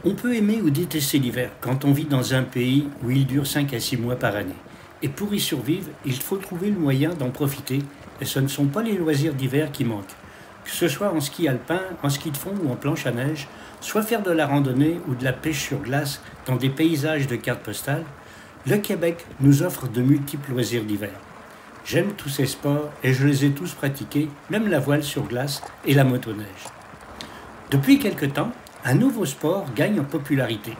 On peut aimer ou détester l'hiver quand on vit dans un pays où il dure 5 à 6 mois par année. Et pour y survivre, il faut trouver le moyen d'en profiter. Et ce ne sont pas les loisirs d'hiver qui manquent. Que ce soit en ski alpin, en ski de fond ou en planche à neige, soit faire de la randonnée ou de la pêche sur glace dans des paysages de cartes postales, le Québec nous offre de multiples loisirs d'hiver. J'aime tous ces sports et je les ai tous pratiqués, même la voile sur glace et la motoneige. Depuis quelque temps, un nouveau sport gagne en popularité.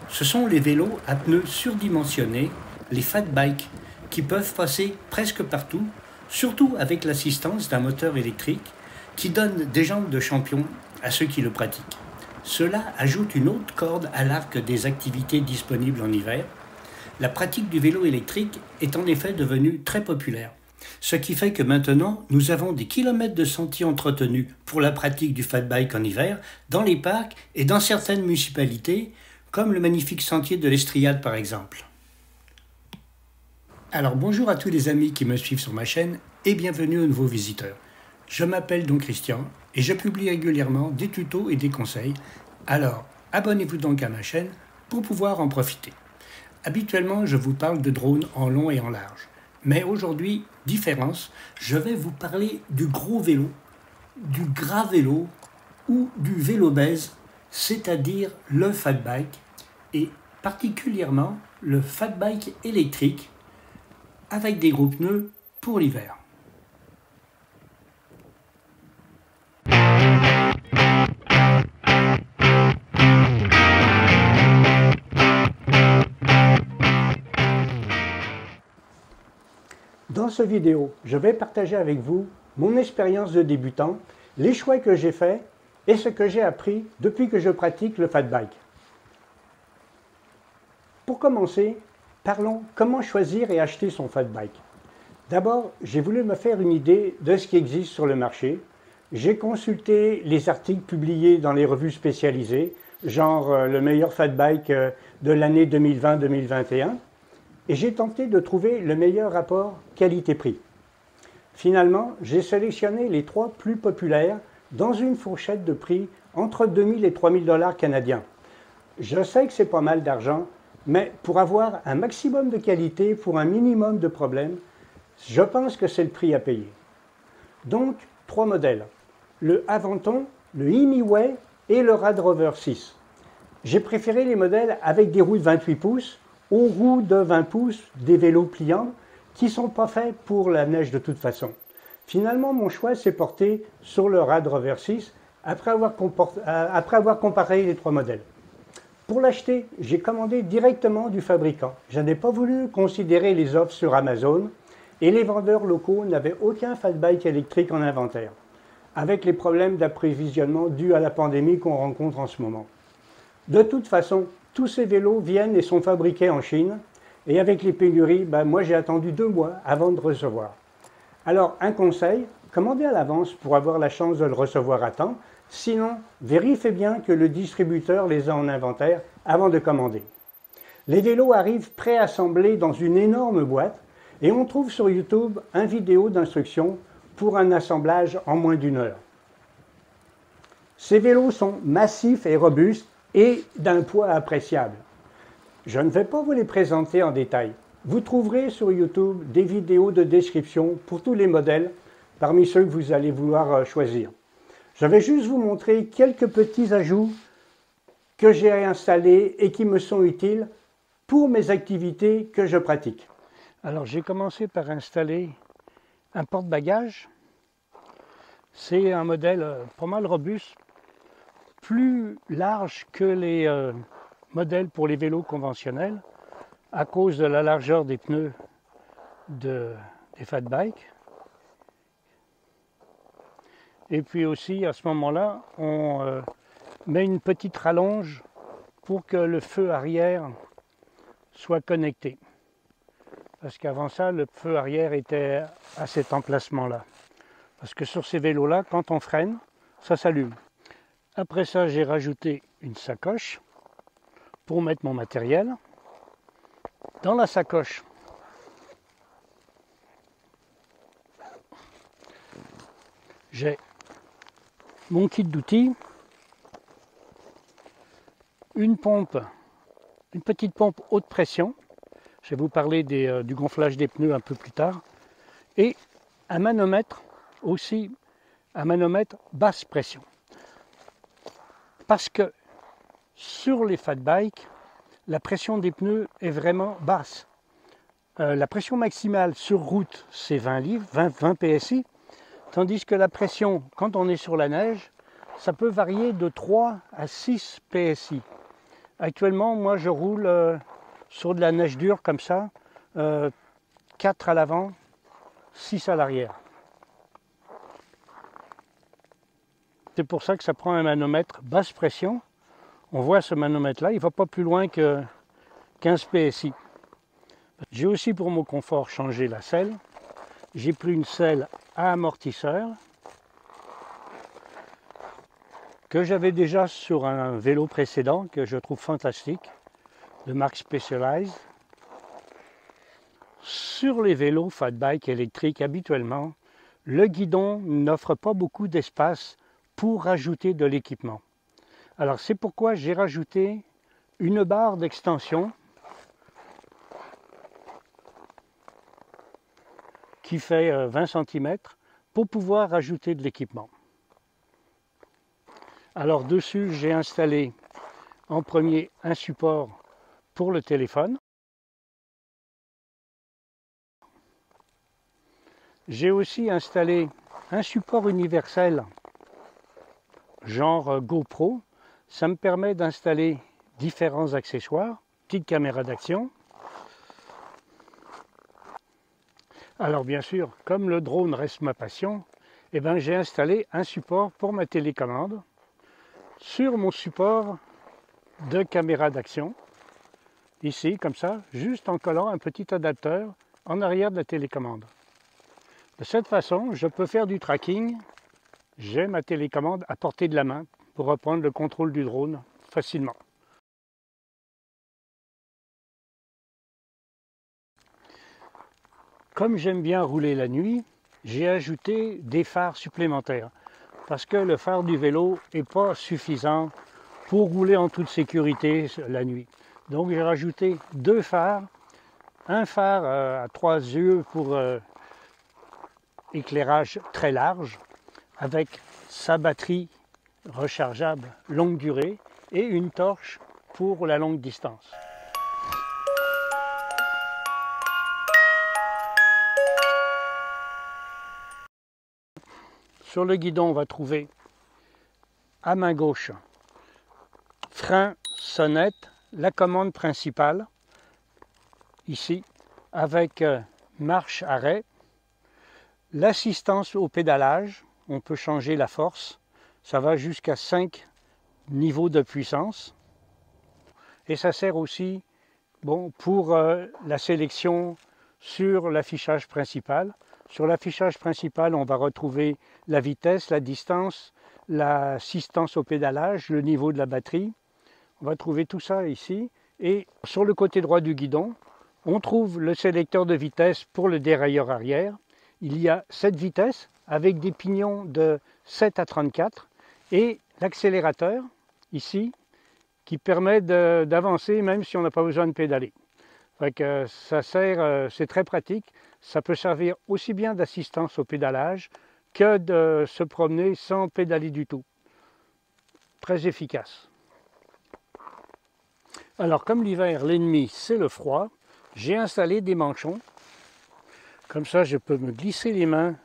Ce sont les vélos à pneus surdimensionnés, les fat bikes, qui peuvent passer presque partout, surtout avec l'assistance d'un moteur électrique qui donne des jambes de champion à ceux qui le pratiquent. Cela ajoute une autre corde à l'arc des activités disponibles en hiver. La pratique du vélo électrique est en effet devenue très populaire. Ce qui fait que maintenant, nous avons des kilomètres de sentiers entretenus pour la pratique du fat bike en hiver, dans les parcs et dans certaines municipalités, comme le magnifique sentier de l'Estriade par exemple. Alors bonjour à tous les amis qui me suivent sur ma chaîne et bienvenue aux nouveaux visiteurs. Je m'appelle donc Christian et je publie régulièrement des tutos et des conseils. Alors abonnez-vous donc à ma chaîne pour pouvoir en profiter. Habituellement, je vous parle de drones en long et en large. Mais aujourd'hui, différence, je vais vous parler du gros vélo, du gras vélo ou du vélo baise, c'est-à-dire le fat bike et particulièrement le fat bike électrique avec des gros pneus pour l'hiver. Dans cette vidéo, je vais partager avec vous mon expérience de débutant, les choix que j'ai faits et ce que j'ai appris depuis que je pratique le fat bike. Pour commencer, parlons comment choisir et acheter son fat bike. D'abord, j'ai voulu me faire une idée de ce qui existe sur le marché. J'ai consulté les articles publiés dans les revues spécialisées, genre le meilleur fat bike de l'année 2020-2021. Et j'ai tenté de trouver le meilleur rapport qualité-prix. Finalement, j'ai sélectionné les 3 plus populaires dans une fourchette de prix entre 2000 et 3000 dollars canadiens. Je sais que c'est pas mal d'argent, mais pour avoir un maximum de qualité pour un minimum de problèmes, je pense que c'est le prix à payer. Donc, 3 modèles, le Aventon, le Imiway et le Rad Rover 6. J'ai préféré les modèles avec des roues de 28 pouces aux roues de 20 pouces des vélos pliants qui ne sont pas faits pour la neige de toute façon. Finalement, mon choix s'est porté sur le Rad Rover 6 après avoir comparé les 3 modèles. Pour l'acheter, j'ai commandé directement du fabricant. Je n'ai pas voulu considérer les offres sur Amazon et les vendeurs locaux n'avaient aucun fat bike électrique en inventaire, avec les problèmes d'approvisionnement dus à la pandémie qu'on rencontre en ce moment. De toute façon, tous ces vélos viennent et sont fabriqués en Chine. Et avec les pénuries, moi j'ai attendu 2 mois avant de recevoir. Alors un conseil, commandez à l'avance pour avoir la chance de le recevoir à temps. Sinon, vérifiez bien que le distributeur les a en inventaire avant de commander. Les vélos arrivent préassemblés dans une énorme boîte et on trouve sur YouTube une vidéo d'instruction pour un assemblage en moins d'1 heure. Ces vélos sont massifs et robustes et d'un poids appréciable. Je ne vais pas vous les présenter en détail. Vous trouverez sur YouTube des vidéos de description pour tous les modèles, parmi ceux que vous allez vouloir choisir. Je vais juste vous montrer quelques petits ajouts que j'ai installés et qui me sont utiles pour mes activités que je pratique. Alors j'ai commencé par installer un porte-bagages. C'est un modèle pas mal robuste, plus large que les modèles pour les vélos conventionnels à cause de la largeur des pneus des fat bikes. Et puis aussi à ce moment-là, on met une petite rallonge pour que le feu arrière soit connecté. Parce qu'avant ça, le feu arrière était à cet emplacement-là. Parce que sur ces vélos-là, quand on freine, ça s'allume. Après ça, j'ai rajouté une sacoche pour mettre mon matériel. Dans la sacoche, j'ai mon kit d'outils, une pompe, une petite pompe haute pression. Je vais vous parler du gonflage des pneus un peu plus tard. Et un manomètre, aussi un manomètre basse pression. Parce que sur les fat bikes, la pression des pneus est vraiment basse. La pression maximale sur route, c'est 20 livres, 20 PSI, tandis que la pression, quand on est sur la neige, ça peut varier de 3 à 6 PSI. Actuellement, moi, je roule sur de la neige dure comme ça, 4 à l'avant, 6 à l'arrière. C'est pour ça que ça prend un manomètre basse pression. On voit ce manomètre-là, il ne va pas plus loin que 15 PSI. J'ai aussi pour mon confort changé la selle. J'ai pris une selle à amortisseur que j'avais déjà sur un vélo précédent que je trouve fantastique, de marque Specialized. Sur les vélos fat bike électriques, habituellement, le guidon n'offre pas beaucoup d'espace pour rajouter de l'équipement. Alors c'est pourquoi j'ai rajouté une barre d'extension qui fait 20 cm pour pouvoir rajouter de l'équipement. Alors dessus, j'ai installé en premier un support pour le téléphone. J'ai aussi installé un support universel genre GoPro. Ça me permet d'installer différents accessoires, petite caméra d'action. Alors bien sûr, comme le drone reste ma passion, j'ai installé un support pour ma télécommande sur mon support de caméra d'action. Ici, comme ça, juste en collant un petit adapteur en arrière de la télécommande. De cette façon, je peux faire du tracking. J'ai ma télécommande à portée de la main pour reprendre le contrôle du drone facilement. Comme j'aime bien rouler la nuit, j'ai ajouté des phares supplémentaires parce que le phare du vélo n'est pas suffisant pour rouler en toute sécurité la nuit. Donc j'ai rajouté deux phares, un phare à 3 yeux pour éclairage très large avec sa batterie rechargeable longue durée et une torche pour la longue distance. Sur le guidon, on va trouver à main gauche frein, sonnette, la commande principale, ici, avec marche-arrêt, l'assistance au pédalage, on peut changer la force, ça va jusqu'à 5 niveaux de puissance, et ça sert aussi pour la sélection sur l'affichage principal. Sur l'affichage principal, on va retrouver la vitesse, la distance, l'assistance au pédalage, le niveau de la batterie. On va trouver tout ça ici. Et sur le côté droit du guidon, on trouve le sélecteur de vitesse pour le dérailleur arrière. Il y a 7 vitesses avec des pignons de 7 à 34 et l'accélérateur ici qui permet d'avancer même si on n'a pas besoin de pédaler. Fait que ça sert, c'est très pratique. Ça peut servir aussi bien d'assistance au pédalage que de se promener sans pédaler du tout. Très efficace. Alors comme l'hiver, l'ennemi c'est le froid, j'ai installé des manchons. Comme ça je peux me glisser les mains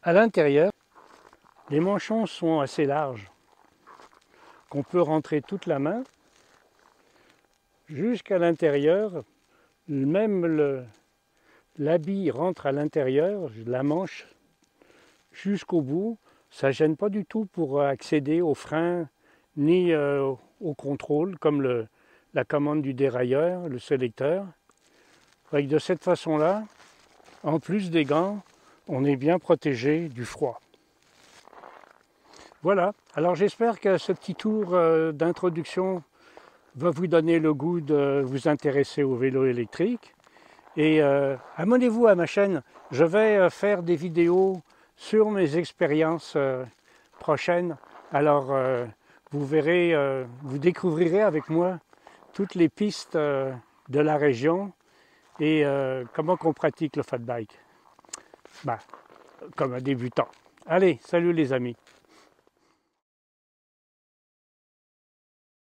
à l'intérieur. Les manchons sont assez larges, qu'on peut rentrer toute la main jusqu'à l'intérieur. Même l'habit rentre à l'intérieur, la manche jusqu'au bout. Ça ne gêne pas du tout pour accéder aux freins ni au contrôle, comme la commande du dérailleur, le sélecteur. De cette façon-là, en plus des gants, on est bien protégé du froid. Voilà, alors j'espère que ce petit tour d'introduction va vous donner le goût de vous intéresser au vélo électrique. Et abonnez-vous à ma chaîne, je vais faire des vidéos sur mes expériences prochaines. Alors vous verrez, vous découvrirez avec moi toutes les pistes de la région et comment qu'on pratique le fat bike. Ben, comme un débutant. Allez, salut les amis.